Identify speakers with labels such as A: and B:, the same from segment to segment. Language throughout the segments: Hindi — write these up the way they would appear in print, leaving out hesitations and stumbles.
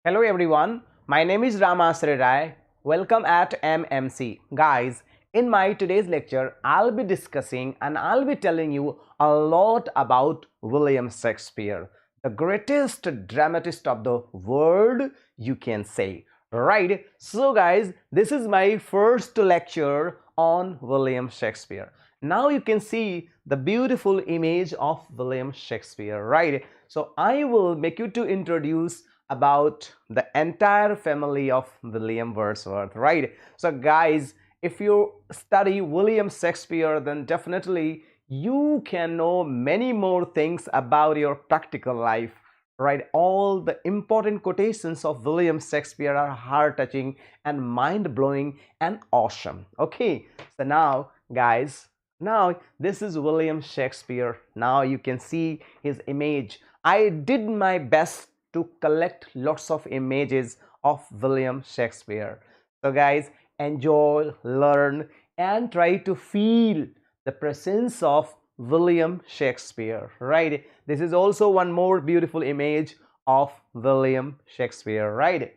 A: Hello everyone, my name is Ramasri Rai. Welcome at MMC. Guys, in my today's lecture, I'll be discussing and I'll be telling you a lot about William Shakespeare, the greatest dramatist of the world, you can say. Right? So guys, this is my first lecture on William Shakespeare. Now you can see the beautiful image of William Shakespeare, right? So I will make you to introduce about the entire family of William Wordsworth, right? So guys, if you study William Shakespeare, then definitely you can know many more things about your practical life, right? All the important quotations of William Shakespeare are heart-touching and mind-blowing and awesome. Okay, so now guys, now this is William Shakespeare. Now you can see his image. I did my best to collect lots of images of William Shakespeare. So guys, enjoy, learn, and try to feel the presence of William Shakespeare, right? This is also one more beautiful image of William Shakespeare, right?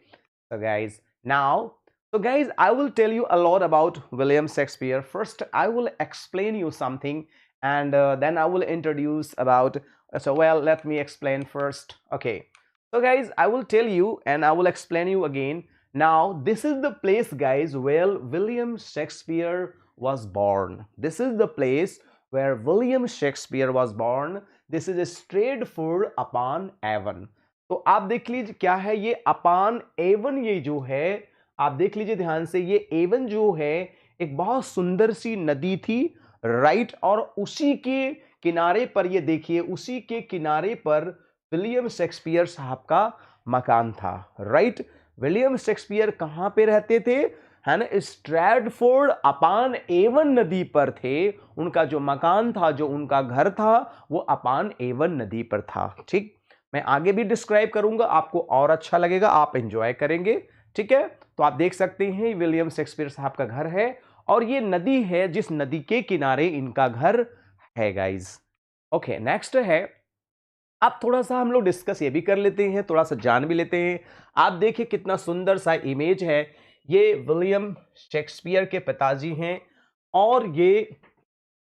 A: So guys, I will tell you a lot about William Shakespeare. First, I will explain you something, and then I will introduce about. Let me explain first. Okay, so guys, I will tell you and I will explain you again. Now this is the place guys where William Shakespeare was born. This is the place where William Shakespeare was born. This is Stratford upon Avon. तो आप देख लीजिए क्या है ये अपान एवन, ये जो है आप देख लीजिए ध्यान से, ये एवन जो है एक बहुत सुंदर सी नदी थी, राइट? और उसी के किनारे पर ये देखिए, उसी के किनारे पर विलियम शेक्सपियर साहब का मकान था, राइट? विलियम शेक्सपियर कहां पे रहते थे? है ना, स्ट्रैटफोर्ड अपान एवन नदी पर थे। उनका जो मकान था, जो उनका घर था, वो अपान एवन नदी पर था। ठीक, मैं आगे भी डिस्क्राइब करूंगा, आपको और अच्छा लगेगा, आप एंजॉय करेंगे। ठीक है, तो आप देख सकते हैं विलियम शेक्सपियर साहब का घर है और ये नदी है जिस नदी के किनारे इनका घर है गाइज। ओके, नेक्स्ट है, अब थोड़ा सा हम लोग डिस्कस ये भी कर लेते हैं, थोड़ा सा जान भी लेते हैं। आप देखिए कितना सुंदर सा इमेज है, ये विलियम शेक्सपियर के पिताजी हैं और ये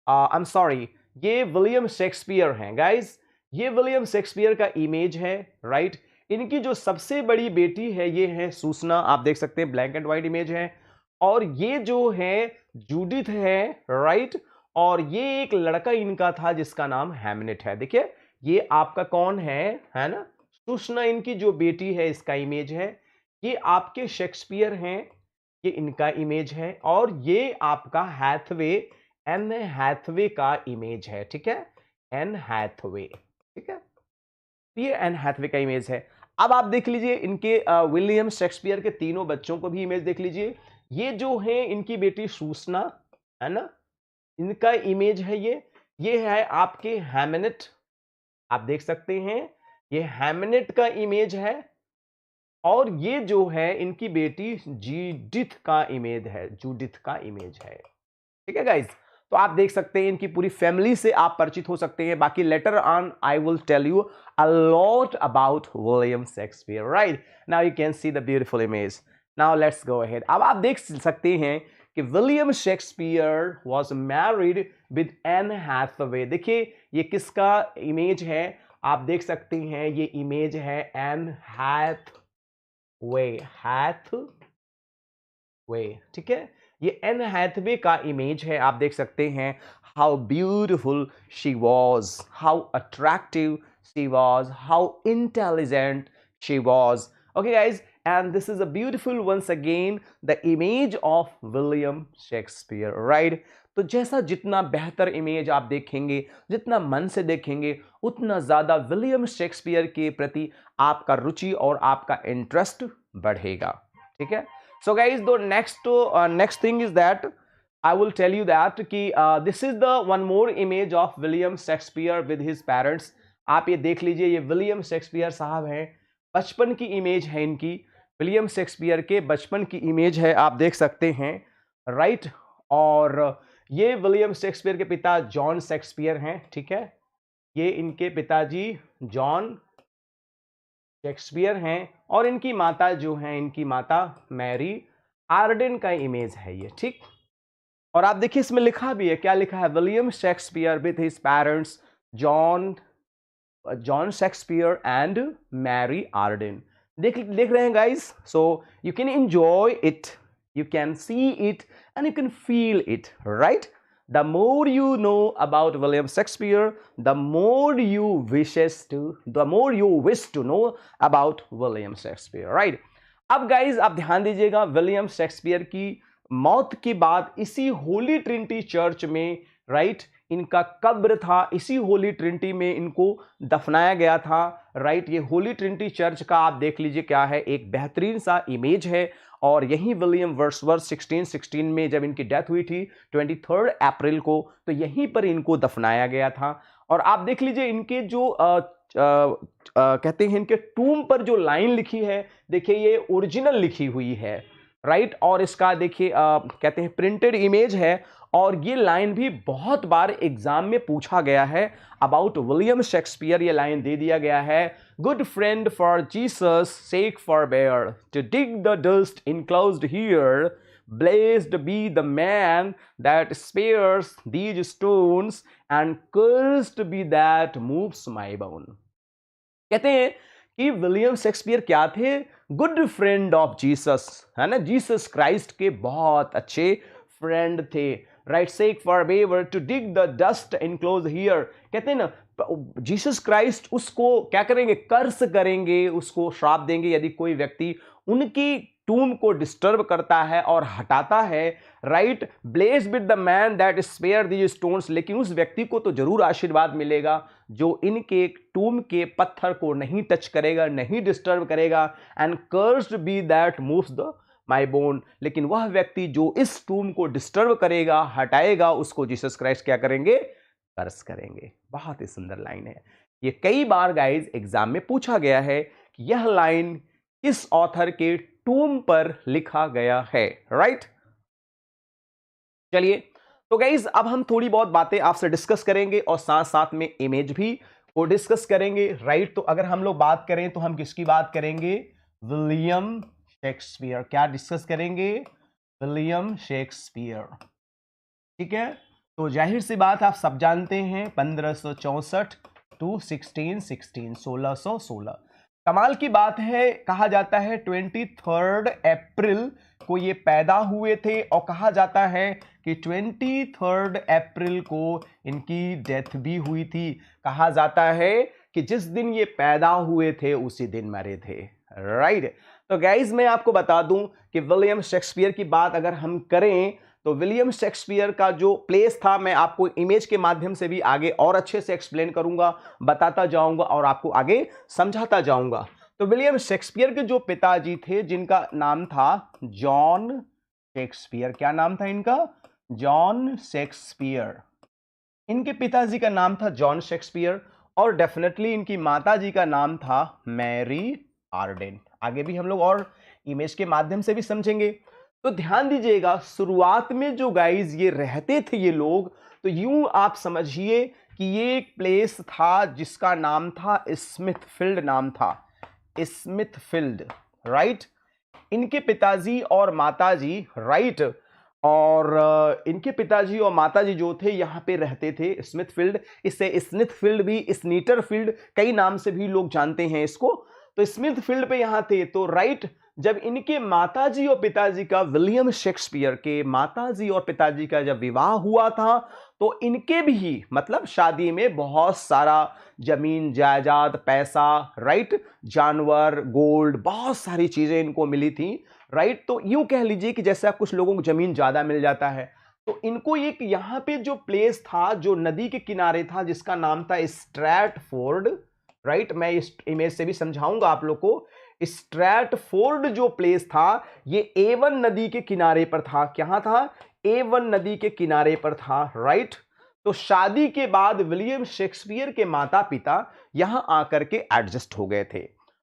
A: आई एम सॉरी, ये विलियम शेक्सपियर हैं गाइस। ये विलियम शेक्सपियर का इमेज है, राइट? इनकी जो सबसे बड़ी बेटी है ये है सूसना, आप देख सकते हैं ब्लैक एंड व्हाइट इमेज है। और ये जो है जूडिथ है, राइट? और ये एक लड़का इनका था जिसका नाम हैमलेट है। देखिए ये आपका कौन है ना, सूसना इनकी जो बेटी है, इसका इमेज है। ये आपके शेक्सपियर हैं, ये इनका इमेज है। और ये आपका हैथवे, एन हैथवे का इमेज है। ठीक है, एन हैथवे, ठीक है, ये एन हैथवे का इमेज है। अब आप देख लीजिए इनके विलियम शेक्सपियर के तीनों बच्चों को भी इमेज देख लीजिए। ये जो है इनकी बेटी सूसना, है ना, इनका इमेज है ये है आपके हैमनेट, आप देख सकते हैं ये हैमनेट का इमेज है। और ये जो है इनकी बेटी जूडिथ का इमेज है, जूडिथ का इमेज है। ठीक है गाइज, तो आप देख सकते हैं इनकी पूरी फैमिली से आप परिचित हो सकते हैं। बाकी later on I will tell you a lot about William Shakespeare, right? Now you can see the beautiful image. Now let's go ahead. अब आप देख सकते हैं कि William Shakespeare was married with Anne Hathaway. देखिए ये किसका इमेज है, आप देख सकते हैं ये इमेज है एन हैथवे, हैथवे, ठीक है, ये एन हैथवे का इमेज है। आप देख सकते हैं how beautiful she was, how attractive she was, how intelligent she was. Okay guys, and this is a beautiful once again the image of William Shakespeare, right? तो जैसा जितना बेहतर इमेज आप देखेंगे, जितना मन से देखेंगे, उतना ज्यादा विलियम शेक्सपियर के प्रति आपका रुचि और आपका इंटरेस्ट बढ़ेगा। ठीक है, so guys, the next thing is that I will tell you that कि this is the one more image of William Shakespeare with his parents। आप ये देख लीजिए, ये विलियम शेक्सपियर साहब हैं, बचपन की इमेज है इनकी, विलियम शेक्सपियर के बचपन की इमेज है, आप देख सकते हैं, राइट? और ये विलियम शेक्सपियर के पिता जॉन शेक्सपियर हैं। ठीक है, ये इनके पिताजी जॉन शेक्सपियर हैं और इनकी माता जो हैं, इनकी माता मैरी आर्डेन का इमेज है ये, ठीक। और आप देखिए इसमें लिखा भी है, क्या लिखा है, William Shakespeare with his parents John John Shakespeare and Mary Arden. देख रहे हैं guys, so you can enjoy it, you can see it and you can feel it, right? The more you know about William Shakespeare, the more you wish to know about William Shakespeare, right? अब गाइज आप ध्यान दीजिएगा, विलियम शेक्सपियर की मौत के बाद इसी होली ट्रिनिटी चर्च में, राइट, इनका कब्र था, इसी होली ट्रिनिटी में इनको दफनाया गया था, राइट। ये होली ट्रिनिटी चर्च का आप देख लीजिए क्या है, एक बेहतरीन सा इमेज है। और यही विलियम वर्ड्सवर्थ 1616 में जब इनकी डेथ हुई थी 23 अप्रैल को, तो यहीं पर इनको दफनाया गया था। और आप देख लीजिए इनके जो कहते हैं इनके टूम पर जो लाइन लिखी है, देखिए ये ओरिजिनल लिखी हुई है, राइट। और इसका देखिए कहते हैं प्रिंटेड इमेज है। और ये लाइन भी बहुत बार एग्जाम में पूछा गया है अबाउट विलियम शेक्सपियर। ये लाइन दे दिया गया है, good friend for Jesus sake forbear to dig the dust enclosed here, blessed be the man that spares these stones and cursed be that moves my bone. कहते हैं कि विलियम शेक्सपियर क्या थे, गुड फ्रेंड ऑफ जीसस, है ना, जीसस क्राइस्ट के बहुत अच्छे फ्रेंड थे, right. Sake forbear to dig the dust enclose here. कहते हैं ना जीसस क्राइस्ट उसको क्या करेंगे, कर्स करेंगे, उसको श्राप देंगे यदि कोई व्यक्ति उनकी टूम को डिस्टर्ब करता है और हटाता है, right. Bless with the man that spare these stones, लेकिन उस व्यक्ति को तो जरूर आशीर्वाद मिलेगा जो इनके टूम के पत्थर को नहीं टच करेगा, नहीं डिस्टर्ब करेगा। And cursed be that moves the my bone, लेकिन वह व्यक्ति जो इस टूम को डिस्टर्ब करेगा, हटाएगा, उसको जीसस क्राइस्ट क्या करेंगे, कर्स करेंगे। बहुत ही सुंदर लाइन है ये, कई बार गाइज एग्जाम में पूछा गया है कि यह लाइन किस ऑथर के टूम पर लिखा गया है, राइट। चलिए तो गाइज अब हम थोड़ी बहुत बातें आपसे डिस्कस करेंगे और साथ साथ में इमेज भी को डिस्कस करेंगे, राइट। तो अगर हम लोग बात करें तो हम किसकी बात करेंगे, विलियम शेक्सपियर। क्या डिस्कस करेंगे, विलियम शेक्सपियर, ठीक है। तो जाहिर सी बात आप सब जानते हैं 1564 टू 1616, 1616। कमाल की बात है, कहा जाता है 23 अप्रैल को ये पैदा हुए थे और कहा जाता है कि 23 अप्रैल को इनकी डेथ भी हुई थी। कहा जाता है कि जिस दिन ये पैदा हुए थे उसी दिन मरे थे, राइट। तो गाइज मैं आपको बता दूं कि विलियम शेक्सपियर की बात अगर हम करें तो विलियम शेक्सपियर का जो प्लेस था, मैं आपको इमेज के माध्यम से भी आगे और अच्छे से एक्सप्लेन करूंगा, बताता जाऊंगा और आपको आगे समझाता जाऊंगा। तो विलियम शेक्सपियर के जो पिताजी थे जिनका नाम था जॉन शेक्सपियर, क्या नाम था इनका, जॉन शेक्सपियर। इनके पिताजी का नाम था जॉन शेक्सपियर और डेफिनेटली इनकी माताजी का नाम था मैरी आर्डेन। आगे भी हम लोग और इमेज के माध्यम से भी समझेंगे। तो ध्यान दीजिएगा, शुरुआत में जो गाइज ये रहते थे ये लोग, तो यूं आप समझिए कि ये एक प्लेस था जिसका नाम था स्मिथफील्ड, नाम था स्मिथफील्ड, राइट। इनके पिताजी और माताजी, राइट, और इनके पिताजी और माताजी जो थे यहाँ पे रहते थे स्मिथफील्ड। इससे स्मिथफील्ड भी, स्नीटरफील्ड, कई नाम से भी लोग जानते हैं इसको। तो स्मिथफील्ड पे यहाँ थे। तो राइट, जब इनके माताजी और पिताजी का, विलियम शेक्सपियर के माताजी और पिताजी का जब विवाह हुआ था तो इनके भी मतलब शादी में बहुत सारा जमीन जायदाद, पैसा, राइट, जानवर, गोल्ड, बहुत सारी चीजें इनको मिली थी, राइट। तो यूं कह लीजिए कि जैसे आप कुछ लोगों को जमीन ज्यादा मिल जाता है, तो इनको एक यहाँ पे जो प्लेस था जो नदी के किनारे था जिसका नाम था स्ट्रैटफोर्ड, राइट। मैं इस इमेज से भी समझाऊंगा आप लोग को। स्ट्रैटफोर्ड जो प्लेस था ये एवन नदी के किनारे पर था। क्या था, एवन नदी के किनारे पर था, राइट। तो शादी के बाद विलियम शेक्सपियर के माता पिता यहां आकर के एडजस्ट हो गए थे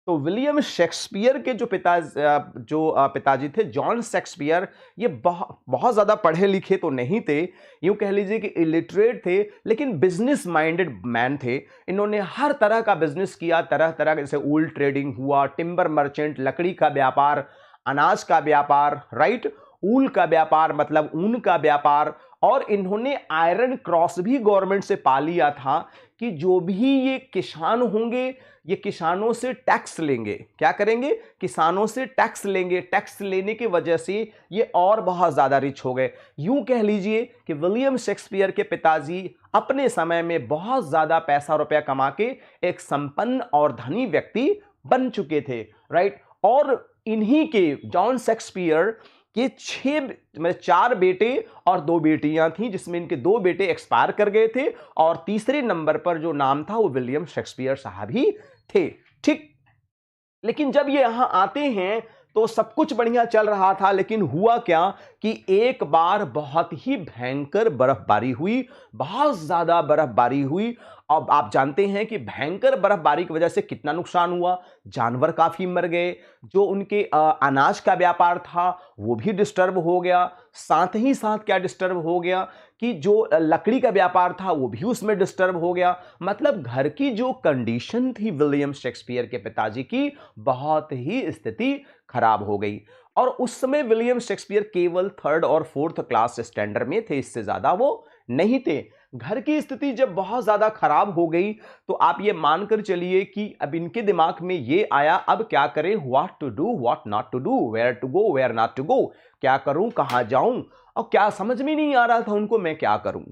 A: तो विलियम शेक्सपियर के जो पिताजी थे जॉन शेक्सपियर, ये बहुत ज़्यादा पढ़े लिखे तो नहीं थे, यूं कह लीजिए कि इलिटरेट थे, लेकिन बिजनेस माइंडेड मैन थे। इन्होंने हर तरह का बिजनेस किया, तरह तरह जैसे वूल ट्रेडिंग हुआ, टिम्बर मर्चेंट, लकड़ी का व्यापार, अनाज का व्यापार, राइट, ऊल का व्यापार मतलब ऊन का व्यापार। और इन्होंने आयरन क्रॉस भी गवर्नमेंट से पा लिया था कि जो भी ये किसान होंगे ये किसानों से टैक्स लेंगे। क्या करेंगे? किसानों से टैक्स लेंगे। टैक्स लेने की वजह से ये और बहुत ज्यादा रिच हो गए। यूं कह लीजिए कि विलियम शेक्सपियर के पिताजी अपने समय में बहुत ज्यादा पैसा रुपया कमा के एक संपन्न और धनी व्यक्ति बन चुके थे, राइट। और इन्हीं के जॉन शेक्सपियर के 4 बेटे और 2 बेटियां थीं, जिसमें इनके 2 बेटे एक्सपायर कर गए थे और तीसरे नंबर पर जो नाम था वो विलियम शेक्सपियर साहब ही थे, ठीक। लेकिन जब ये यहां आते हैं तो सब कुछ बढ़िया चल रहा था, लेकिन हुआ क्या कि एक बार बहुत ही भयंकर बर्फबारी हुई, बहुत ज्यादा बर्फबारी हुई। अब आप जानते हैं कि भयंकर बर्फबारी की वजह से कितना नुकसान हुआ, जानवर काफी मर गए, जो उनके अनाज का व्यापार था वो भी डिस्टर्ब हो गया। साथ ही साथ क्या डिस्टर्ब हो गया कि जो लकड़ी का व्यापार था वो भी उसमें डिस्टर्ब हो गया। मतलब घर की जो कंडीशन थी विलियम शेक्सपियर के पिताजी की, बहुत ही स्थिति खराब हो गई। और उस समय विलियम शेक्सपियर केवल 3rd और 4th क्लास स्टैंडर्ड में थे, इससे ज्यादा वो नहीं थे। घर की स्थिति जब बहुत ज्यादा खराब हो गई तो आप ये मानकर चलिए कि अब इनके दिमाग में ये आया, अब क्या करें, what to do what not to do, where to go where not to go, क्या करूं कहां जाऊं, और क्या समझ में नहीं आ रहा था उनको मैं क्या करूं।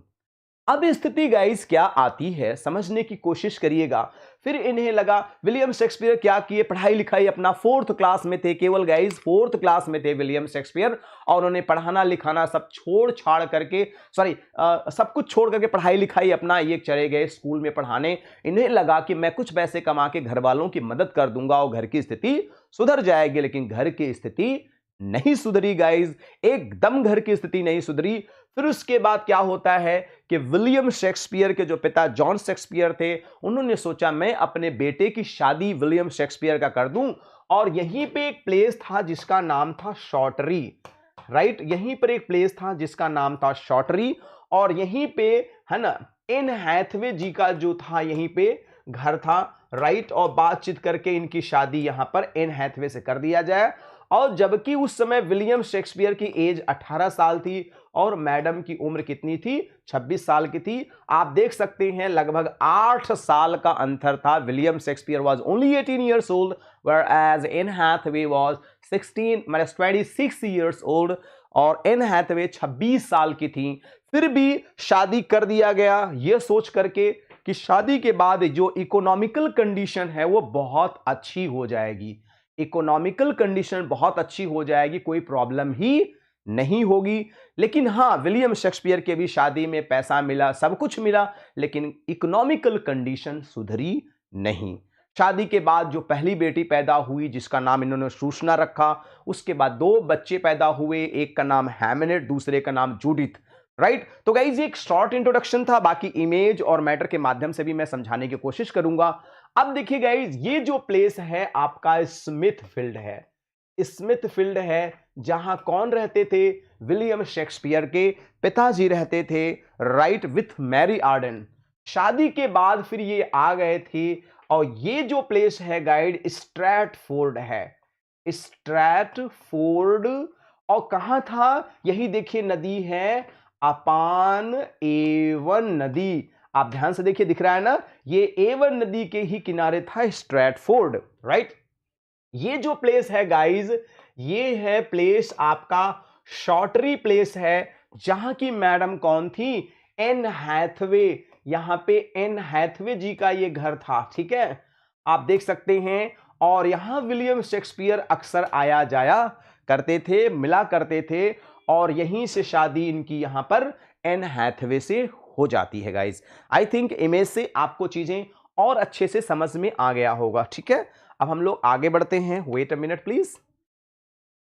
A: अब स्थिति गाइस क्या आती है समझने की कोशिश करिएगा। फिर इन्हें लगा, विलियम शेक्सपियर क्या किए, पढ़ाई लिखाई अपना 4th क्लास में थे, केवल गाइस 4th क्लास में थे विलियम शेक्सपियर, और उन्होंने पढ़ाना लिखाना सब छोड़ छाड़ करके, सब कुछ छोड़ करके पढ़ाई लिखाई अपना ये चले गए स्कूल में पढ़ाने। इन्हें लगा कि मैं कुछ पैसे कमा के घर वालों की मदद कर दूंगा और घर की स्थिति सुधर जाएगी, लेकिन घर की स्थिति नहीं सुधरी गाइस, एकदम घर की स्थिति नहीं सुधरी। फिर उसके बाद क्या होता है कि विलियम शेक्सपियर के जो पिता जॉन शेक्सपियर थे, उन्होंने सोचा मैं अपने बेटे की शादी विलियम शेक्सपियर का कर दूं। और यहीं पे एक प्लेस था जिसका नाम था शॉटरी, राइट, यहीं पर एक प्लेस था जिसका नाम था शॉटरी, और यहीं पे है ना एन हैथवे जी का जो था यहीं पे घर था, राइट। और बातचीत करके इनकी शादी यहां पर एन हैथवे से कर दिया जाए। और जबकि उस समय विलियम शेक्सपियर की एज 18 साल थी और मैडम की उम्र कितनी थी, 26 साल की थी। आप देख सकते हैं लगभग 8 साल का अंतर था। William Shakespeare was only 18 years old whereas Anne Hathaway was 26 years old, और एन हैथवे 26 साल की थी। फिर भी शादी कर दिया गया यह सोच करके कि शादी के बाद जो इकोनॉमिकल कंडीशन है वो बहुत अच्छी हो जाएगी, इकोनॉमिकल कंडीशन बहुत अच्छी हो जाएगी, कोई प्रॉब्लम ही नहीं होगी। लेकिन हां, विलियम शेक्सपियर के भी शादी में पैसा मिला, सब कुछ मिला, लेकिन इकोनॉमिकल कंडीशन सुधरी नहीं। शादी के बाद जो पहली बेटी पैदा हुई जिसका नाम इन्होंने सूचना रखा, उसके बाद 2 बच्चे पैदा हुए, एक का नाम हैमनेट, दूसरे का नाम जूडिथ, राइट। तो गाइस ये एक शॉर्ट इंट्रोडक्शन था, बाकी इमेज और मैटर के माध्यम से भी मैं समझाने की कोशिश करूंगा। अब देखिए गाइस, ये जो प्लेस है आपका स्मिथ फील्ड है, स्मिथ फील्ड है जहां कौन रहते थे, विलियम शेक्सपियर के पिताजी रहते थे, राइट, विथ मैरी आर्डन। शादी के बाद फिर ये आ गए थे, और ये जो प्लेस है गाइड स्ट्रैटफोर्ड है, स्ट्रैटफोर्ड। और कहां था, यही देखिए नदी है अपान एवन नदी, आप ध्यान से देखिए दिख रहा है ना, ये एवन नदी के ही किनारे था स्ट्रैटफोर्ड, राइट। ये जो प्लेस है गाइज, ये है प्लेस आपका शॉटरी प्लेस है, जहां की मैडम कौन थी, एन हैथवे। यहां पे एन हैथवे जी का ये घर था, ठीक है, आप देख सकते हैं। और यहां विलियम शेक्सपियर अक्सर आया जाया करते थे, मिला करते थे, और यहीं से शादी इनकी यहां पर एन हैथवे से हो जाती है गाइज। आई थिंक इमेज से आपको चीजें और अच्छे से समझ में आ गया होगा, ठीक है। अब हम लोग आगे बढ़ते हैं, wait a minute please,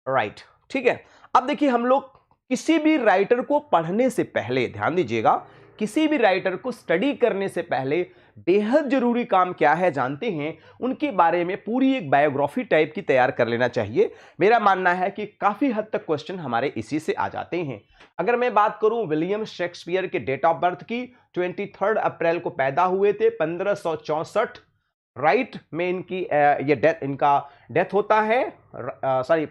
A: right, ठीक है। अब देखिए हम लोग किसी भी राइटर को पढ़ने से पहले ध्यान दीजिएगा, किसी भी राइटर को स्टडी करने से पहले बेहद जरूरी काम क्या है जानते हैं, उनके बारे में पूरी एक बायोग्राफी टाइप की तैयार कर लेना चाहिए। मेरा मानना है कि काफी हद तक क्वेश्चन हमारे इसी से आ जाते हैं। अगर मैं बात करूं विलियम शेक्सपियर के डेट ऑफ बर्थ की, 23 अप्रैल को पैदा हुए थे 1564 राइट में इनकी ये इनका डेथ होता है। Sorry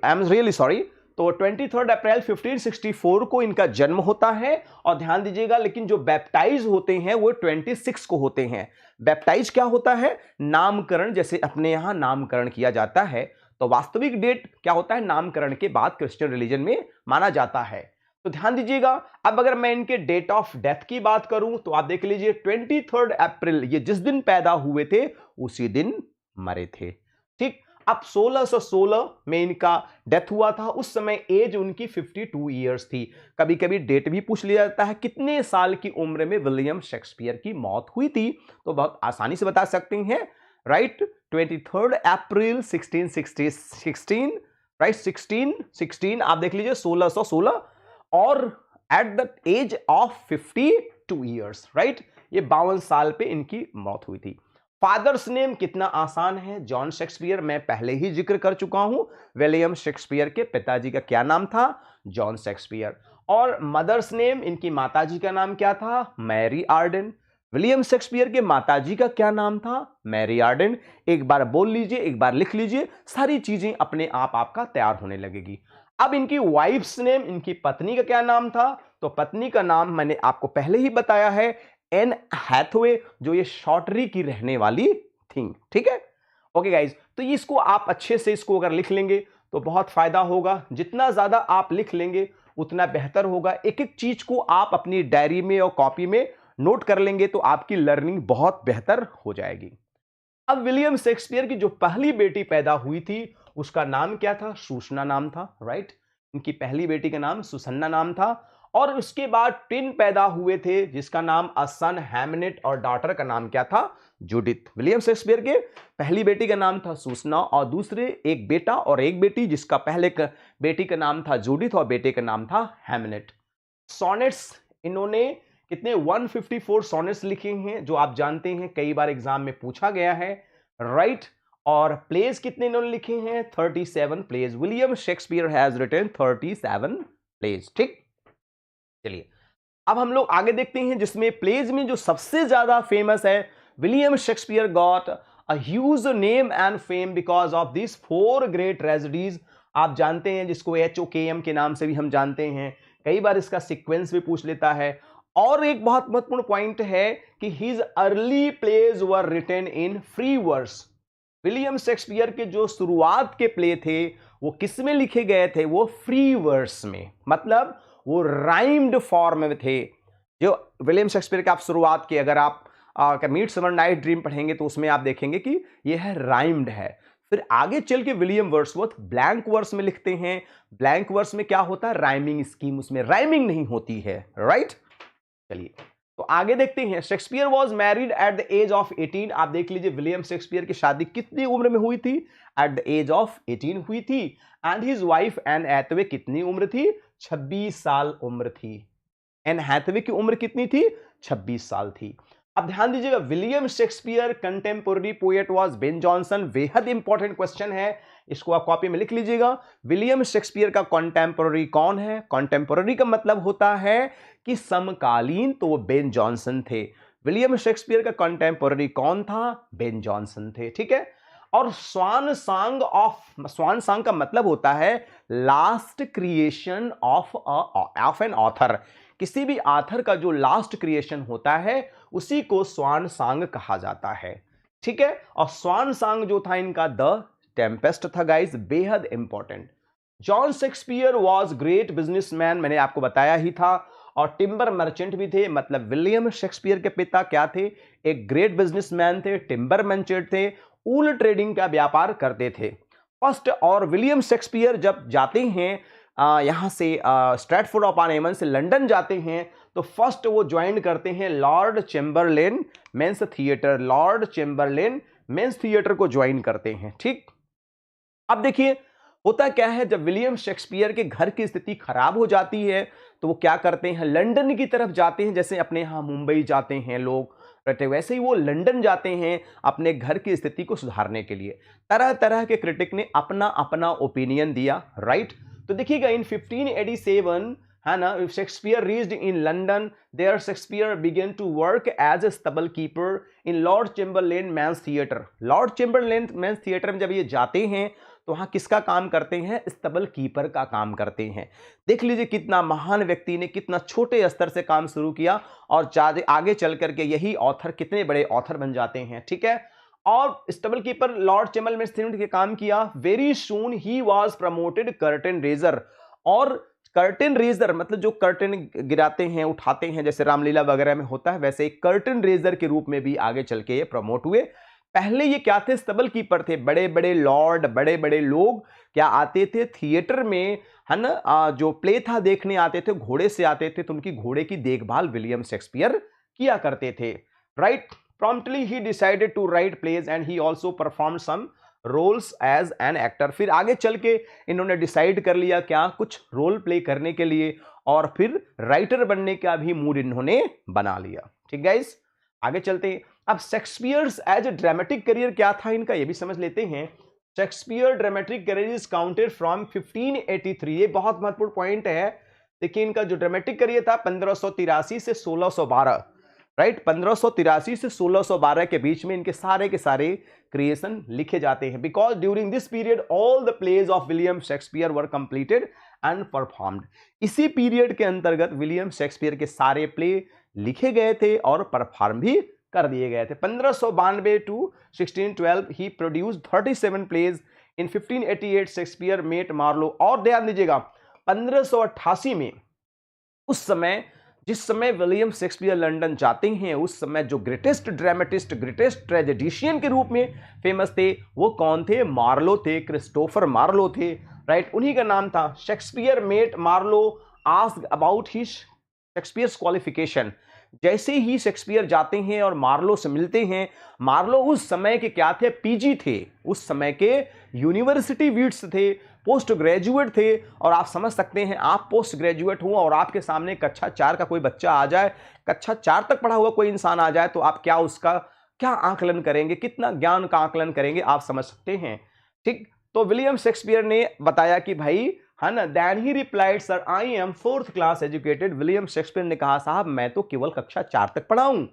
A: I am really sorry. तो 23 अप्रैल 1564 को इनका जन्म होता है। और ध्यान दीजिएगा, लेकिन जो बैप्टाइज होते हैं वो 26 को होते हैं। बैप्टाइज क्या होता है? नामकरण, जैसे अपने यहां नामकरण किया जाता है। तो वास्तविक डेट क्या होता है? नामकरण के बाद क्रिश्चियन रिलीजन में माना जाता है। तो ध्यान दीजिएगा, अब अगर मैं इनके डेट ऑफ डेथ की बात करूं तो आप देख लीजिए 23 अप्रैल, ये जिस दिन पैदा हुए थे उसी दिन मरे थे। ठीक, अब 1616 में इनका डेथ हुआ था। उस समय एज उनकी 52 ईयर्स थी। कभी कभी डेट भी पूछ लिया जाता है कितने साल की उम्र में विलियम शेक्सपियर की मौत हुई थी, तो बहुत आसानी से बता सकते हैं, राइट। 23 अप्रैल 1616, राइट, 1616 आप देख लीजिए 1616, और and the age age 52 years, right, ये 52 साल पे इनकी मौत हुई थी। फादर्स नेम कितना आसान है, जॉन शेक्सपियर, मैं पहले ही जिक्र कर चुका हूं। विलियम शेक्सपियर के पिताजी का क्या नाम था? John Shakespeare. और मदर्स नेम, इनकी माताजी का नाम क्या था? Mary Ardern. विलियम शेक्सपियर के माताजी का क्या नाम था? Mary Arden. एक बार बोल लीजिए, एक बार लिख लीजिए, सारी चीजें अपने आप आपका तैयार होने लगेगी। अब इनकी वाइफ्स नेम, इनकी पत्नी का क्या नाम था? तो पत्नी का नाम मैंने आपको पहले ही बताया है, एन हैथवे, जो ये शॉर्टरी की रहने वाली थी। ठीक है, ओके गाइज। तो इसको आप अच्छे से इसको अगर लिख लेंगे तो बहुत फायदा होगा। जितना ज्यादा आप लिख लेंगे उतना बेहतर होगा। एक एक चीज को आप अपनी डायरी में और कॉपी में नोट कर लेंगे तो आपकी लर्निंग बहुत बेहतर हो जाएगी। अब विलियम शेक्सपियर की जो पहली बेटी पैदा हुई थी उसका नाम क्या था? सूसन्ना नाम था, राइट। इनकी पहली बेटी का नाम सुसन्ना नाम था। और उसके बाद ट्विन पैदा हुए थे जिसका नाम सन हैमनेट, और डॉटर का नाम क्या था? जूडिथ। विलियम शेक्सपियर के पहली बेटी का नाम था सूसन्ना और दूसरे एक बेटा और एक बेटी, जिसका पहले बेटी का नाम था जूडिथ और बेटे का नाम था हैमनेट। सोनेट्स इन्होंने कितने? 154 सोनेट्स लिखे हैं, जो आप जानते हैं कई बार एग्जाम में पूछा गया है, राइट। और प्लेज कितने इन्होंने लिखे हैं? 37 plays. William Shakespeare has written 37 plays. ठीक, चलिए अब हम लोग आगे देखते हैं, जिसमें प्लेज में जो सबसे ज्यादा फेमस है, William Shakespeare got a huge name and fame because of this 4 great tragedies. आप जानते हैं जिसको HOKM के नाम से भी हम जानते हैं, कई बार इसका सीक्वेंस भी पूछ लेता है। और एक बहुत महत्वपूर्ण पॉइंट है कि his early plays were written in free verse. William Shakespeare के जो शुरुआत के प्ले थे वो किस में लिखे गए थे? वो फ्री वर्स में, मतलब वो राइम्ड फॉर्म में थे। जो विलियम शेक्सपियर के आप शुरुआत के, अगर आप मीट समर नाइट ड्रीम पढ़ेंगे तो उसमें आप देखेंगे कि यह है राइम्ड है। फिर आगे चल के विलियम वर्ड्सवर्थ ब्लैंक वर्स में लिखते हैं। ब्लैंक वर्स में क्या होता है? राइमिंग स्कीम, उसमें राइमिंग नहीं होती है, राइट। चलिए तो आगे देखते हैं। Shakespeare was married at the age of 18। आप देख लीजिए विलियम शेक्सपियर की शादी कितनी उम्र में हुई थी? एट द एज ऑफ 18 हुई थी। And his wife Anne Hathaway कितनी उम्र थी? 26 साल उम्र थी। एन हैथवे की उम्र कितनी थी? 26 साल थी। अब ध्यान दीजिएगा, William Shakespeare contemporary poet was Ben Jonson. बेहद इंपॉर्टेंट क्वेश्चन है, इसको आप कॉपी में लिख लीजिएगा। विलियम शेक्सपियर का कंटेम्पोररी कौन है? कंटेम्पोररी का मतलब होता है कि समकालीन, तो वो बेन जॉनसन थे। विलियम शेक्सपियर का कंटेम्पोररी कौन था? बेन जॉनसन थे। ठीक है। और स्वान सांग का मतलब होता है last creation of an author. किसी भी ऑथर का जो लास्ट क्रिएशन होता है उसी को स्वान सांग कहा जाता है। ठीक है। और स्वान सांग जो था इनका द टेम्पेस्ट था गाइस, बेहद important. John Shakespeare was great businessman, मैंने आपको बताया ही था, और टिम्बर मर्चेंट भी थे। मतलब विलियम शेक्सपियर के पिता क्या थे? एक ग्रेट बिजनेसमैन थे, टिम्बर मर्चेंट थे, ऊल ट्रेडिंग का व्यापार करते थे फर्स्ट। और विलियम शेक्सपियर जब जाते हैं यहां से स्ट्रैटफोर्ड अपॉन एवन से लंदन जाते हैं तो फर्स्ट वो ज्वाइन करते हैं Lord Chamberlain men's theatre. Lord Chamberlain men's theatre को ज्वाइन करते हैं। ठीक। अब देखिए होता क्या है, जब विलियम शेक्सपियर के घर की स्थिति खराब हो जाती है तो वो क्या करते हैं? लंदन की तरफ जाते हैं, जैसे अपने यहां मुंबई जाते हैं लोग, right? वैसे ही वो लंदन जाते हैं अपने घर की स्थिति को सुधारने के लिए। तरह तरह के क्रिटिक ने अपना अपना ओपिनियन दिया, राइट? तो देखिएगा इन 1587 है ना, Shakespeare reached in London, there Shakespeare began to work as a stable keeper in Lord Chamberlain men's theatre. Lord Chamberlain men's theatre में जब ये जाते हैं तो वहां किसका काम करते हैं? स्टबल कीपर का काम करते हैं। देख लीजिए कितना महान व्यक्ति ने कितना छोटे स्तर से काम शुरू किया और आगे चल करके यही ऑथर कितने बड़े ऑथर बन जाते हैं, ठीक है? और stable keeper Lord Chamberlain men's theatre के काम किया। Very soon he was promoted curtain raiser. और कर्टेन रेजर मतलब जो कर्टेन गिराते हैं, उठाते हैं, जैसे रामलीला वगैरह में होता है, वैसे एक कर्टेन रेजर के रूप में भी आगे चल के ये प्रमोट हुए। पहले ये क्या थे? स्टबल कीपर थे। बड़े बड़े लॉर्ड, बड़े बड़े लोग क्या आते थे थिएटर में, है ना, जो प्ले था देखने आते थे, घोड़े से आते थे, तो उनकी घोड़े की देखभाल विलियम शेक्सपियर किया करते थे, right? Promptly he decided to write plays and he also performed some roles as an actor। फिर आगे चल के इन्होंने डिसाइड कर लिया क्या? कुछ रोल प्ले करने के लिए, और फिर राइटर बनने का भी मूड इन्होंने बना लिया। ठीक गाइस, आगे चलते हैं। अब Shakespeare's as a dramatic career क्या था इनका, ये भी समझ लेते हैं। Shakespeare dramatic career is counted from 1583। ये बहुत महत्वपूर्ण पॉइंट है। देखिए इनका जो ड्रामेटिक करियर था 1583 से 1612, राइट? 1583 से 1612 के बीच में इनके सारे के सारे क्रिएशन लिखे जाते हैं। Because during this period all the plays of William Shakespeare were completed and performed. इसी पीरियड के अंतर्गत विलियम शेक्सपियर के सारे प्ले लिखे गए थे और परफॉर्म भी कर दिए गए थे। 1592 टू 1612 ही produced 37 plays. In 1588 Shakespeare met Marlowe. और ध्यान दीजिएगा 1588 में, उस समय जिस समय विलियम शेक्सपियर लंदन जाते हैं, उस समय जो ग्रेटेस्ट ड्रामेटिस्ट, ग्रेटेस्ट ट्रेजेडिशियन के रूप में फेमस थे, वो कौन थे? मार्लो थे, क्रिस्टोफर मार्लो थे, राइट? उन्हीं का नाम था। Shakespeare met Marlowe, asked about his Shakespeare's qualification. जैसे ही शेक्सपियर जाते हैं और मार्लो से मिलते हैं, मार्लो उस समय के क्या थे? पीजी थे, उस समय के यूनिवर्सिटी वीट्स थे, पोस्ट ग्रेजुएट थे। और आप समझ सकते हैं, आप पोस्ट ग्रेजुएट हुआ और आपके सामने कक्षा 4 का कोई बच्चा आ जाए, कक्षा 4 तक पढ़ा हुआ कोई इंसान आ जाए, तो आप क्या उसका क्या आकलन करेंगे, कितना ज्ञान का आकलन करेंगे, आप समझ सकते हैं। ठीक, तो विलियम शेक्सपियर ने बताया कि भाई, है ना, देन ही replied sir I am 4th class educated. William Shakespeare ने कहा साहब मैं तो केवल कक्षा 4 तक पढ़ा हूं।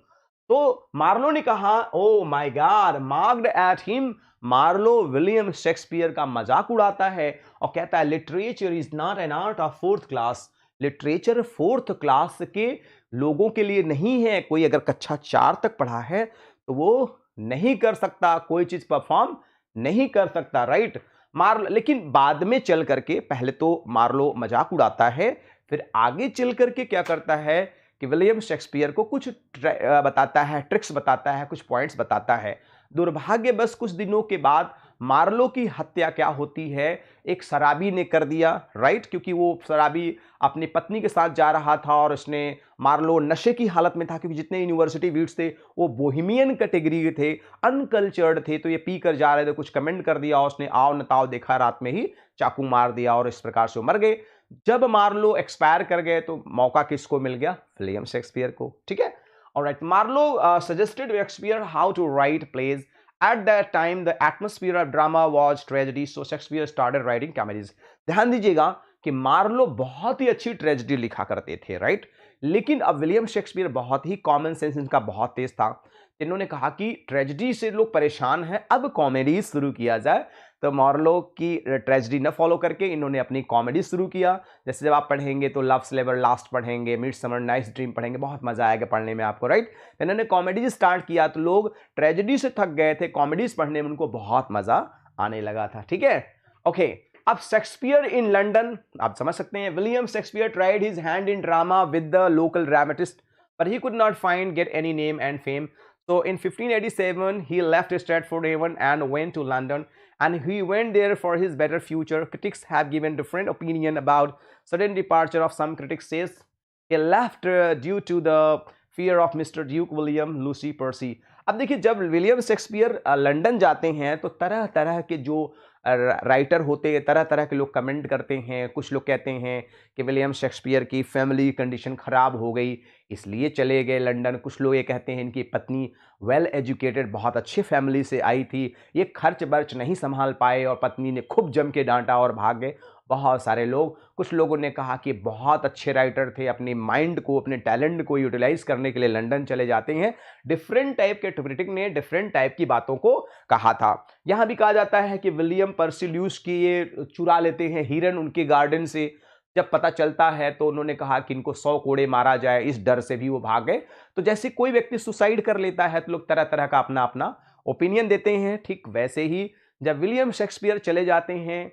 A: तो मार्लो ने कहा oh my God, marked at him. Marlowe William Shakespeare का मजाक उड़ाता है और कहता है literature is not an art of 4th class. Literature 4th class के लोगों के लिए नहीं है। कोई अगर कक्षा 4 तक पढ़ा है तो वो नहीं कर सकता, कोई चीज परफॉर्म नहीं कर सकता, राइट? मार्लो लेकिन बाद में चल करके, पहले तो मार्लो मजाक उड़ाता है, फिर आगे चल करके क्या करता है कि विलियम शेक्सपियर को कुछ बताता है, ट्रिक्स बताता है, कुछ पॉइंट्स बताता है। दुर्भाग्य बस कुछ दिनों के बाद मार्लो की हत्या क्या होती है, एक शराबी ने कर दिया, राइट? क्योंकि वो शराबी अपनी पत्नी के साथ जा रहा था और उसने, मार्लो नशे की हालत में था, क्योंकि जितने यूनिवर्सिटी वीट्स थे वो बोहेमियन कैटेगरी के थे, अनकल्चर्ड थे, तो ये पी कर जा रहे थे, कुछ कमेंट कर दिया, उसने आओ नताओ देखा, रात में ही चाकू मार दिया और इस प्रकार से वो मर गए। जब मार्लो एक्सपायर कर गए तो मौका किसको मिल गया? विलियम शेक्सपियर को, ठीक है? Alright, Marlowe suggested Shakespeare how to write plays. At that time, the atmosphere of drama was tragedy, so Shakespeare started writing comedies। ध्यान दीजिएगा कि मार्लो बहुत ही अच्छी ट्रेजेडी लिखा करते थे, राइट? लेकिन अब विलियम शेक्सपियर बहुत ही कॉमन सेंस इनका बहुत तेज था। इन्होंने कहा कि ट्रेजेडी से लोग परेशान हैं, अब कॉमेडी शुरू किया जाए। तो मार्लो की ट्रेजेडी न फॉलो करके इन्होंने अपनी कॉमेडी शुरू किया। जैसे जब आप पढ़ेंगे तो लव स्लेवर लास्ट पढ़ेंगे, मिडसमर नाइट्स ड्रीम पढ़ेंगे, बहुत मजा आएगा पढ़ने में आपको, राइट? इन्होंने कॉमेडी स्टार्ट किया तो लोग ट्रेजेडी से थक गए थे, कॉमेडीज पढ़ने में उनको बहुत मजा आने लगा था, ठीक है? ओके, अब शेक्सपियर इन लंदन, आप समझ सकते हैं, William Shakespeare tried his hand in drama with the local dramatist but he could not get any name and fame. So in 1587 he left Stratford Avon and went to London, and he went there for his better future. Critics have given different opinion about sudden departure of some critics says he left due to the fear of Mr. Duke William Lucy Percy। अब देखिए जब विलियम शेक्सपियर लंदन जाते हैं तो तरह तरह के जो राइटर होते तरह तरह के लोग कमेंट करते हैं। कुछ लोग कहते हैं कि विलियम शेक्सपियर की फैमिली कंडीशन ख़राब हो गई इसलिए चले गए लंदन। कुछ लोग ये कहते हैं इनकी पत्नी वेल एजुकेटेड बहुत अच्छी फैमिली से आई थी, ये खर्च बर्च नहीं संभाल पाए और पत्नी ने खूब जम के डांटा और भाग गए। बहुत सारे लोग, कुछ लोगों ने कहा कि बहुत अच्छे राइटर थे, अपने माइंड को अपने टैलेंट को यूटिलाइज करने के लिए लंदन चले जाते हैं। डिफरेंट टाइप के क्रिटिक ने डिफरेंट टाइप की बातों को कहा था। यहां भी कहा जाता है कि विलियम पर्सिल्यूस की ये चुरा लेते हैं हिरन उनके गार्डन से। जब पता चलता है तो उन्होंने कहा कि इनको 100 कोड़े मारा जाए, इस डर से भी वो भाग गए। तो जैसे कोई व्यक्ति सुसाइड कर लेता है तो लोग तरह तरह का अपना अपना ओपिनियन देते हैं, ठीक वैसे ही जब विलियम शेक्सपियर चले जाते हैं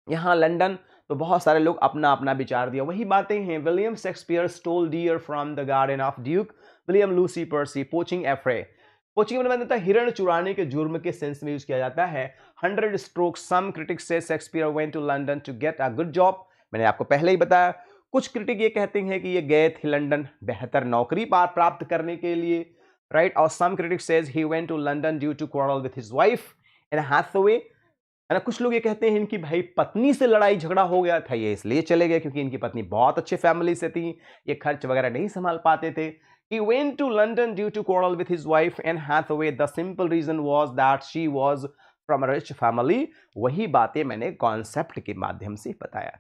A: यहाँ लंदन तो बहुत सारे लोग अपना अपना विचार दिया। वही बातें हैं, William Shakespeare stole deer from the garden of Duke William Lucy Percy poaching affray. Poaching मतलब होता है हिरण चुराने के जुर्म के सेंस में यूज किया जाता है। 100 स्ट्रोक सम क्रिटिक्स से Shakespeare went to London to get a good job. मैंने आपको पहले ही बताया। कुछ क्रिटिक ये कहते हैं कि ये गए थे लंदन बेहतर नौकरी प्राप्त करने के लिए, राइट। और some critics says he went to London due to quarrel with his wife Anne Hathaway, है ना। कुछ लोग ये कहते हैं इनकी भाई पत्नी से लड़ाई झगड़ा हो गया था, ये इसलिए चले गए क्योंकि इनकी पत्नी बहुत अच्छे फैमिली से थी, ये खर्च वगैरह नहीं संभाल पाते थे। He went to London due to quarrel with his wife Anne Hathaway. The simple reason was that she was from a rich family. वही बातें मैंने कॉन्सेप्ट के माध्यम से बताया।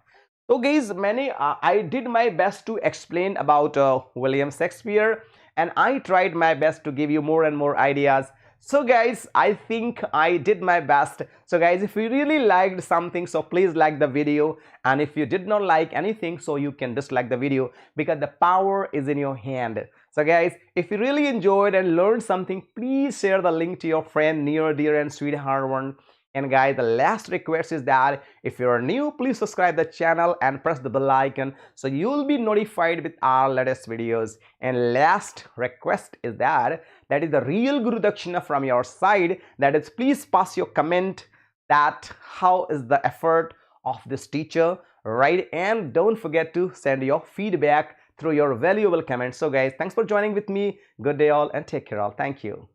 A: तो गाइज मैंने I did my best to explain about William Shakespeare and I tried my best to give you more and more ideas. So guys, I think I did my best. So guys, if you really liked something, so please like the video, and if you did not like anything, so you can dislike the video because the power is in your hand. So guys, if you really enjoyed and learned something, please share the link to your friend, near, dear and sweetheart one. And guys, the last request is that if you are new, please subscribe the channel and press the bell icon so you'll be notified with our latest videos. And last request is that is the real Guru Dakshina from your side, that is please pass your comment that how is the effort of this teacher, right? And don't forget to send your feedback through your valuable comments. So guys, thanks for joining with me. Good day all and take care all. Thank you.